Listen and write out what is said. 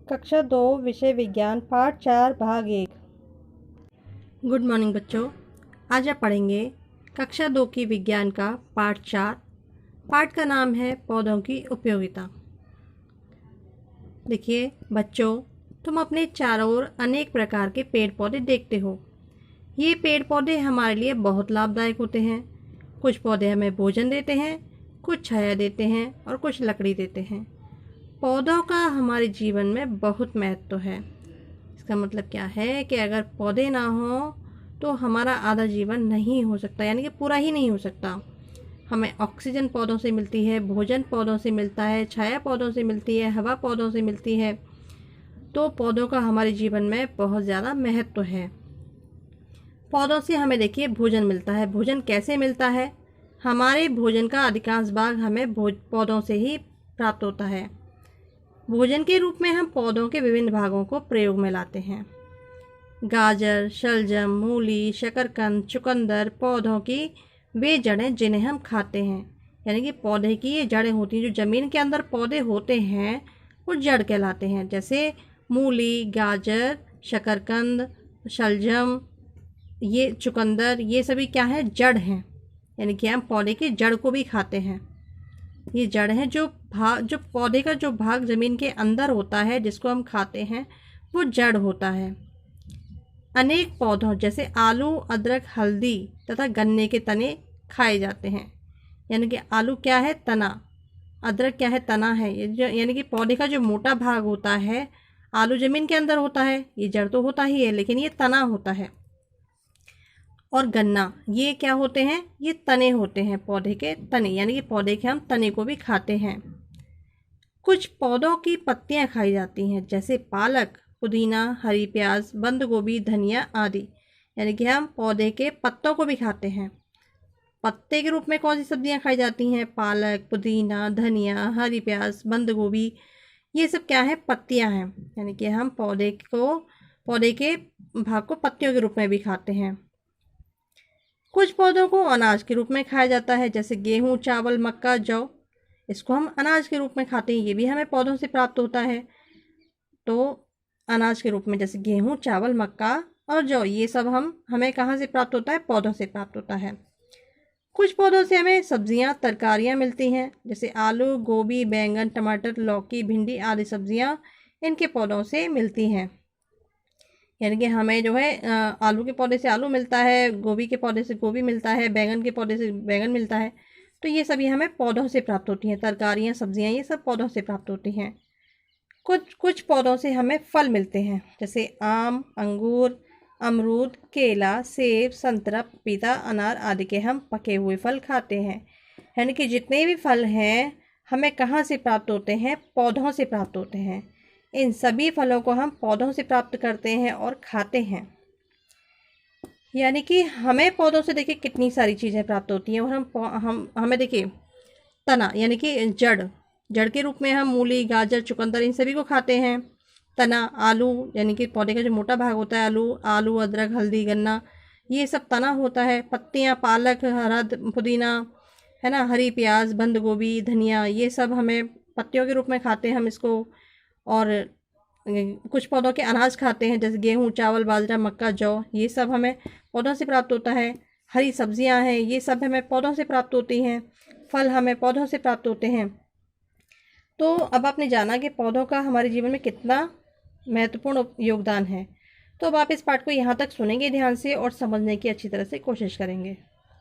कक्षा 2 विषय विज्ञान पाठ 4 भाग 1। गुड मॉर्निंग बच्चों, आज आप पढ़ेंगे कक्षा 2 की विज्ञान का पाठ 4। पाठ का नाम है पौधों की उपयोगिता। देखिए बच्चों, तुम अपने चारों ओर अनेक प्रकार के पेड़ पौधे देखते हो। ये पेड़ पौधे हमारे लिए बहुत लाभदायक होते हैं। कुछ पौधे हमें भोजन देते हैं, कुछ छाया देते हैं और कुछ लकड़ी देते हैं। पौधों का हमारे जीवन में बहुत महत्व है। इसका मतलब क्या है कि अगर पौधे ना हो तो हमारा आधा जीवन नहीं हो सकता, यानी कि पूरा ही नहीं हो सकता। हमें ऑक्सीजन पौधों से मिलती है, भोजन पौधों से मिलता है, छाया पौधों से मिलती है, हवा पौधों से मिलती है। तो पौधों का हमारे जीवन में बहुत ज़्यादा महत्व है। पौधों से हमें देखिए भोजन मिलता है। भोजन कैसे मिलता है? हमारे भोजन का अधिकांश भाग हमें पौधों से ही प्राप्त होता है। भोजन के रूप में हम पौधों के विभिन्न भागों को प्रयोग में लाते हैं। गाजर, शलजम, मूली, शकरकंद, चुकंदर पौधों की वे जड़ें जिन्हें हम खाते हैं। यानी कि पौधे की ये जड़ें होती हैं। जो ज़मीन के अंदर पौधे होते हैं वो जड़ कहलाते हैं। जैसे मूली, गाजर, शकरकंद, शलजम, ये चुकंदर, ये सभी क्या है? जड़ हैं। यानी कि हम पौधे की जड़ को भी खाते हैं। ये जड़ है। जो पौधे का जो भाग ज़मीन के अंदर होता है जिसको हम खाते हैं वो जड़ होता है। अनेक पौधों जैसे आलू, अदरक, हल्दी तथा गन्ने के तने खाए जाते हैं। यानी कि आलू क्या है? तना। अदरक क्या है? तना है। यानी कि पौधे का जो मोटा भाग होता है, आलू ज़मीन के अंदर होता है, ये जड़ तो होता ही है लेकिन ये तना होता है। और गन्ना, ये क्या होते हैं? ये तने होते हैं, पौधे के तने। यानी कि पौधे के हम तने को भी खाते हैं। कुछ पौधों की पत्तियां खाई जाती हैं जैसे पालक, पुदीना, हरी प्याज, बंद गोभी, धनिया आदि। यानी कि हम पौधे के पत्तों को भी खाते हैं। पत्ते के रूप में कौन सी सब्जियां खाई जाती हैं? पालक, पुदीना, धनिया, हरी प्याज, बंद गोभी, ये सब क्या है? पत्तियां हैं। यानी कि हम पौधे के भाग को पत्तियों के रूप में भी खाते हैं। कुछ पौधों को अनाज के रूप में खाया जाता है जैसे गेहूं, चावल, मक्का, जौ। इसको हम अनाज के रूप में खाते हैं। ये भी हमें पौधों से प्राप्त होता है। तो अनाज के रूप में जैसे गेहूं, चावल, मक्का और जौ, ये सब हमें कहाँ से प्राप्त होता है? पौधों से प्राप्त होता है। कुछ पौधों से हमें सब्जियां, तरकारियां मिलती हैं जैसे आलू, गोभी, बैंगन, टमाटर, लौकी, भिंडी आदि सब्जियां इनके पौधों से मिलती हैं। यानी कि हमें जो है आलू के पौधे से आलू मिलता है, गोभी के पौधे से गोभी मिलता है, बैंगन के पौधे से बैंगन मिलता है। तो ये सभी हमें पौधों से प्राप्त होती हैं। तरकारियाँ, सब्जियाँ, ये सब पौधों से प्राप्त होती हैं। कुछ पौधों से हमें फल मिलते हैं जैसे आम, अंगूर, अमरूद, केला, सेब, संतरा, पपीता, अनार आदि के हम पके हुए फल खाते हैं। यानी कि जितने भी फल हैं हमें कहाँ से प्राप्त होते हैं? पौधों से प्राप्त होते हैं। इन सभी फलों को हम पौधों से प्राप्त करते हैं और खाते हैं। यानी कि हमें पौधों से देखिए कितनी सारी चीज़ें प्राप्त होती हैं। और हमें देखिए तना यानी कि जड़ के रूप में हम मूली, गाजर, चुकंदर इन सभी को खाते हैं। तना, आलू यानी कि पौधे का जो मोटा भाग होता है, आलू, अदरक, हल्दी, गन्ना, ये सब तना होता है। पत्तियाँ, पालक, हरा पुदीना, है ना, हरी प्याज, बंद गोभी, धनिया, ये सब हमें पत्तियों के रूप में खाते हैं हम इसको। और कुछ पौधों के अनाज खाते हैं जैसे गेहूं, चावल, बाजरा, मक्का, जौ, ये सब हमें पौधों से प्राप्त होता है। हरी सब्जियां हैं, ये सब हमें पौधों से प्राप्त होती हैं। फल हमें पौधों से प्राप्त होते हैं। तो अब आपने जाना कि पौधों का हमारे जीवन में कितना महत्वपूर्ण योगदान है। तो अब आप इस पाठ को यहाँ तक सुनेंगे ध्यान से और समझने की अच्छी तरह से कोशिश करेंगे।